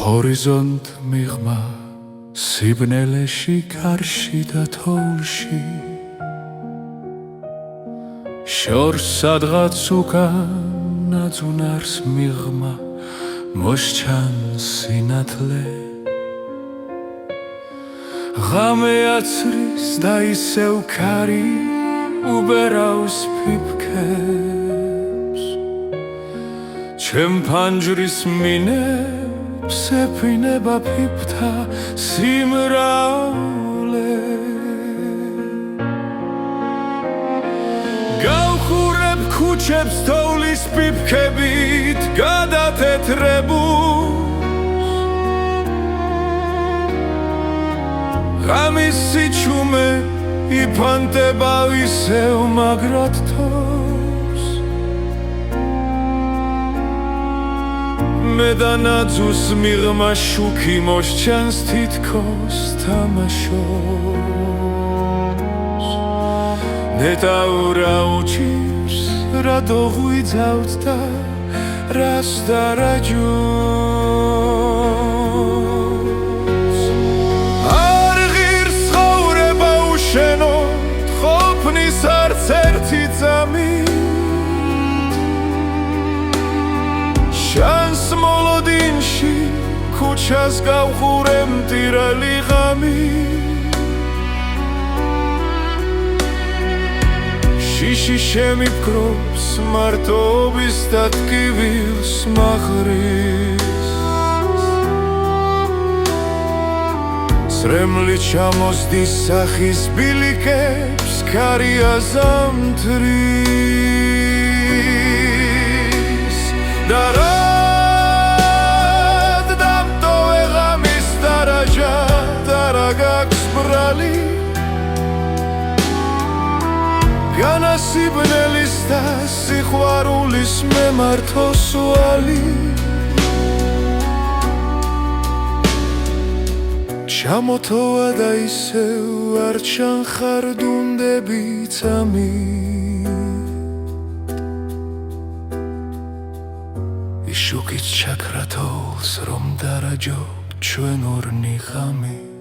ჰორიზონტ მიღმა სიბნელეში კარში და თოვლში შორს სადღაც უკან აწუნარს მიღმა მოსჩანს სინათლე ღამე აცრის და ისევ ქარი უბერავს ფიფქებს ჩემ ფანჯრის მინებს ეფინება ფიფთა სიმრავლე გავხურებ ქუჩებს თოვლის ფიფქებით გადათეთრებულს ღამის სიჩუმე იფანტება ისევ მაგრად თავს მე და ნაძუს მიღმა შუქი მოსჩანს თითქოს თამაშობს ნეტაურა უჩირს რა დოღვიძავთ და რას დარაჯობს არ ღირს ცხოვრება უშენოდ ყოფნის არც ერთი წამით შანს მოლოდინში ქუჩას გავხურე მტირალი ღამით შიში შემიფკრობს მარტოობის და ტკივილს მაყრის წრემლი ჩამოსდის სახის ბილიკებს ქარი აზამთრის და რად დამტოვე ღამის დარაჯა და რა გაქვს ბრალი განასიბნელის და სიყვარულის მემართო სვალი ჩამოთოვა და ისევ არ ჩანხარ დუნდები წამით ის შუქით ჩაქრა თოვლს რომ დარაჯობ ჩვენ ორნი ღამით